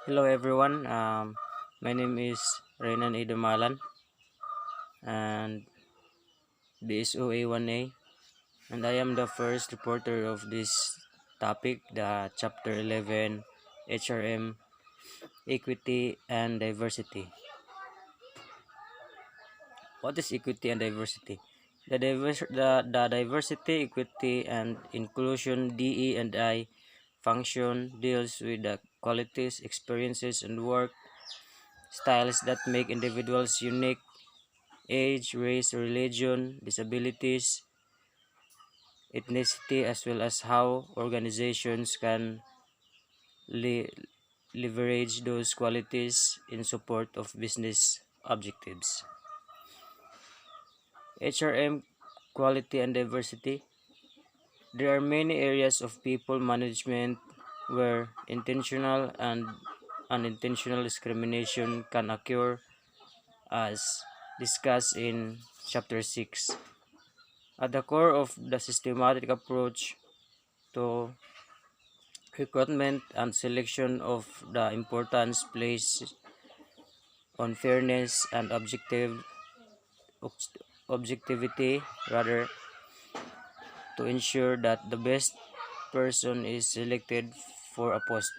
Hello everyone. My name is Renan Idamalan and this is OA1A, and I am the first reporter of this topic, the Chapter 11 HRM Equity and Diversity. What is equity and diversity? The diversity, equity, and inclusion DE and I function deals with the qualities, experiences, and work styles that make individuals unique: age, race, religion, disabilities, ethnicity, as well as how organizations can le- leverage those qualities in support of business objectives. HRM quality and diversity. There are many areas of people management where intentional and unintentional discrimination can occur, as discussed in Chapter 6. At the core of the systematic approach to recruitment and selection of the importance placed on fairness and objectivity, rather, to ensure that the best person is selected for a post.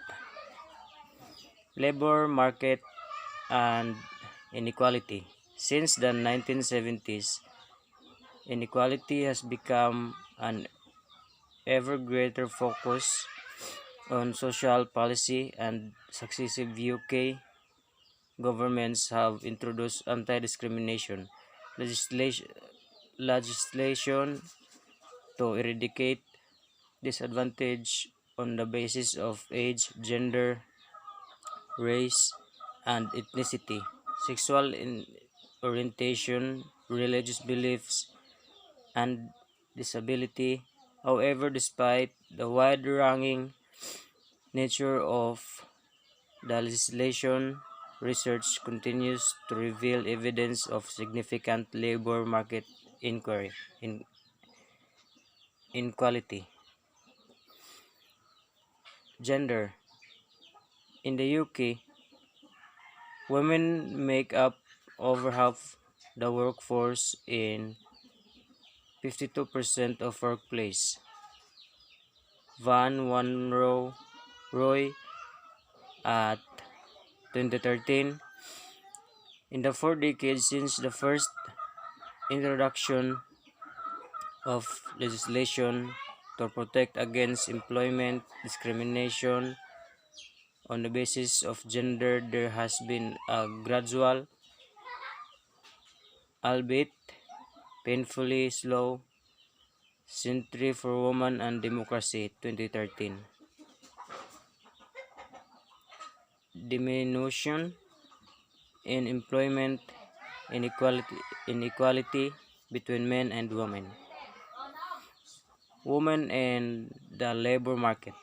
Labor market and inequality. Since the 1970s, inequality has become an ever greater focus on social policy, and successive UK governments have introduced anti-discrimination legislation, legislation to eradicate disadvantage on the basis of age, gender, race, and ethnicity, sexual orientation, religious beliefs, and disability. However, despite the wide-ranging nature of the legislation, research continues to reveal evidence of significant labor market inquiry in inequality. Gender. In the UK, women make up over half the workforce in 52% of workplace. Van Wanro Roy at 2013. In the 4 decades since the first introduction of legislation to protect against employment discrimination on the basis of gender, there has been a gradual, albeit painfully slow, century for women and democracy, 2013. Diminution in employment inequality between men and women. Women and the labor market.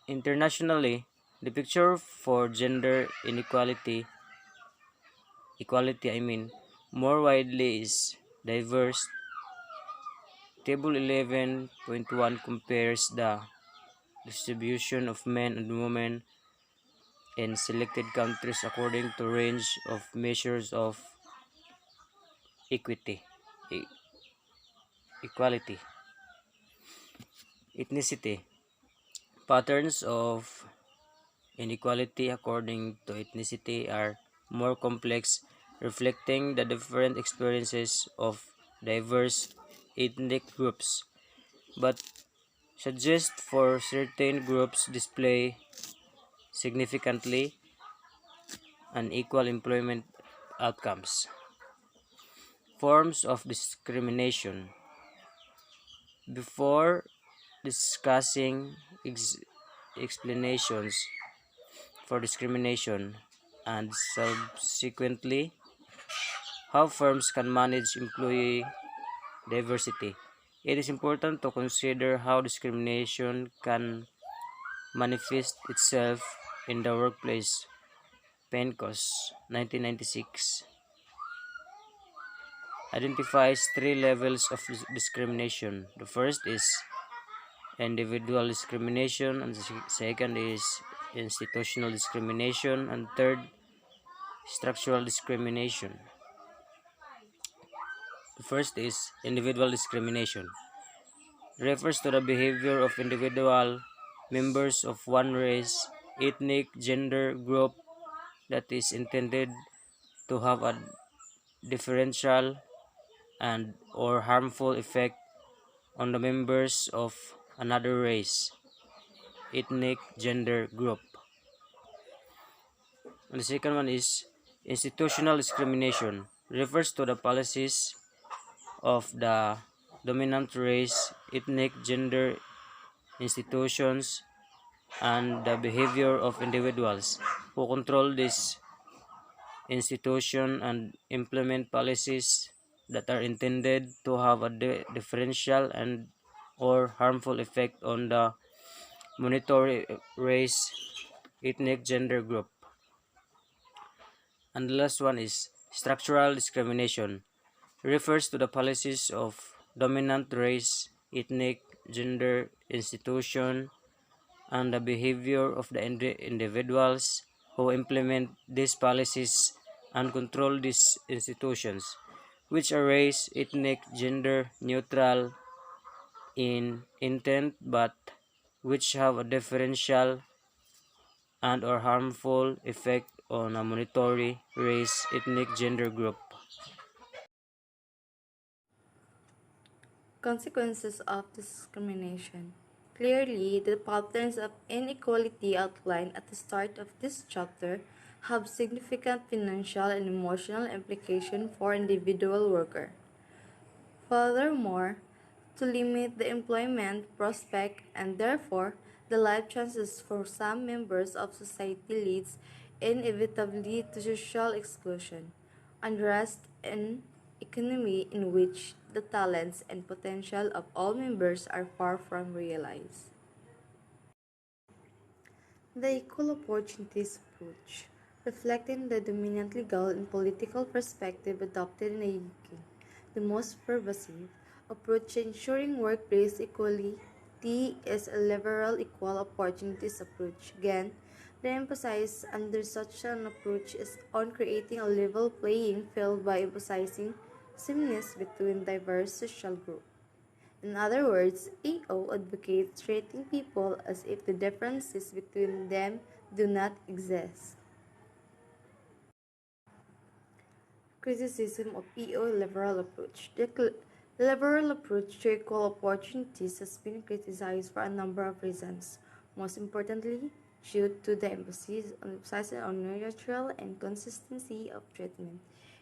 Internationally, the picture for gender equality more widely is diverse. Table 11.1 compares the distribution of men and women in selected countries according to range of measures of equity, e- equality. Ethnicity. Patterns of inequality according to ethnicity are more complex, reflecting the different experiences of diverse ethnic groups, but suggest for certain groups display significantly unequal employment outcomes. Forms of discrimination. Before discussing explanations for discrimination and subsequently how firms can manage employee diversity, it is important to consider how discrimination can manifest itself in the workplace. Pencos, 1996, identifies three levels of discrimination. The first is individual discrimination, and the second is institutional discrimination, and third, structural discrimination. The first is individual discrimination. Refers to the behavior of individual members of one race, ethnic, gender group that is intended to have a differential and or harmful effect on the members of another race, ethnic, gender group. And the second one is institutional discrimination. Refers to the policies of the dominant race, ethnic, gender, institutions, and the behavior of individuals who control this institution and implement policies that are intended to have a differential and or harmful effect on the monetary race, ethnic, gender group. And the last one is structural discrimination. Refers to the policies of dominant race, ethnic, gender, institution, and the behavior of the individuals who implement these policies and control these institutions, which are race, ethnic, gender neutral in intent but which have a differential and or harmful effect on a monetary race, ethnic, gender group. Consequences of discrimination. Clearly, the patterns of inequality outlined at the start of this chapter have significant financial and emotional implications for individual worker. Furthermore, to limit the employment prospect and therefore the life chances for some members of society leads inevitably to social exclusion, unrest, and economy in which the talents and potential of all members are far from realized. The equal opportunities approach, reflecting the dominant legal and political perspective adopted in the UK, the most pervasive approach to ensuring workplace equality is a liberal equal opportunities approach. Again, the emphasis under such an approach is on creating a level playing field by emphasizing sameness between diverse social groups. In other words, EO advocates treating people as if the differences between them do not exist. Criticism of EO liberal approach. The liberal approach to equal opportunities has been criticized for a number of reasons. Most importantly, due to the emphasis on neutral and consistency of treatment.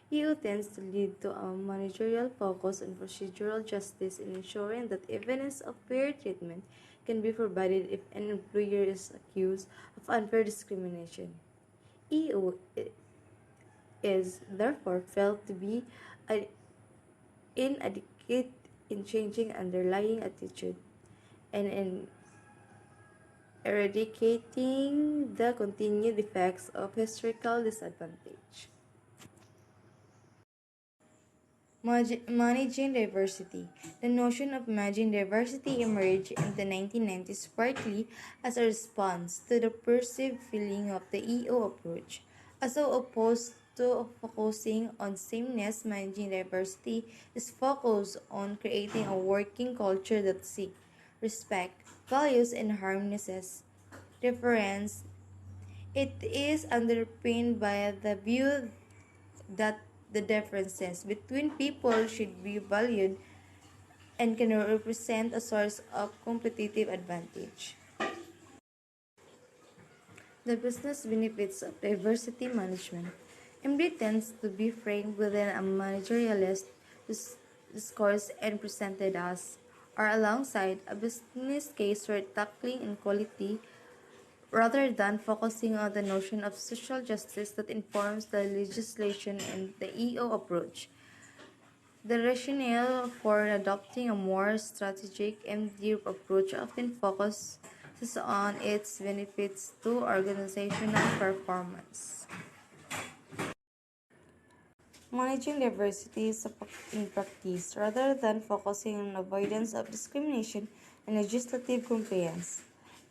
EU tends to lead to a managerial focus on procedural justice in ensuring that evidence of fair treatment can be provided if an employer is accused of unfair discrimination. EU is therefore felt to be inadequate in changing underlying attitude and in eradicating the continued effects of historical disadvantage. Managing diversity. The notion of managing diversity emerged in the 1990s partly as a response to the perceived feeling of the EO approach. As opposed to focusing on sameness, managing diversity is focused on creating a working culture that seeks respect, values, and harnesses difference. It is underpinned by the view that the differences between people should be valued and can represent a source of competitive advantage. The business benefits of diversity management. MD tends to be framed within a managerialist discourse and presented as, or alongside, a business case for tackling inequality rather than focusing on the notion of social justice that informs the legislation and the EO approach. The rationale for adopting a more strategic MD approach often focuses on its benefits to organizational performance. Managing diversity is in practice rather than focusing on avoidance of discrimination and legislative compliance.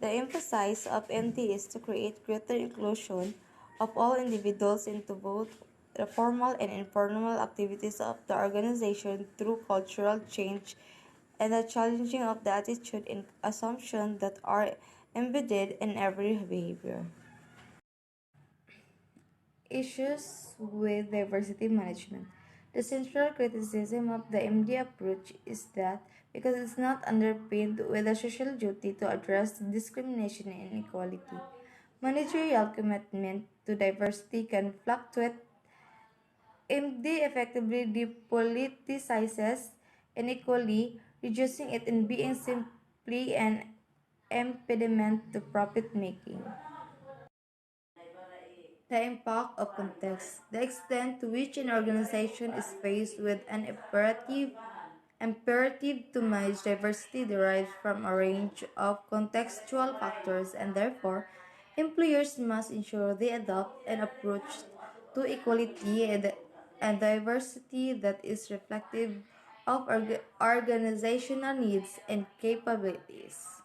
The emphasis of MD is to create greater inclusion of all individuals into both the formal and informal activities of the organization through cultural change and the challenging of the attitude and assumptions that are embedded in every behavior. Issues with diversity management. The central criticism of the MD approach is that because it's not underpinned with a social duty to address discrimination and inequality, managerial commitment to diversity can fluctuate. MD effectively depoliticizes inequality, reducing it in being simply an impediment to profit making. The impact of context. The extent to which an organization is faced with an imperative to manage diversity derives from a range of contextual factors, and therefore, employers must ensure they adopt an approach to equality and diversity that is reflective of organizational needs and capabilities.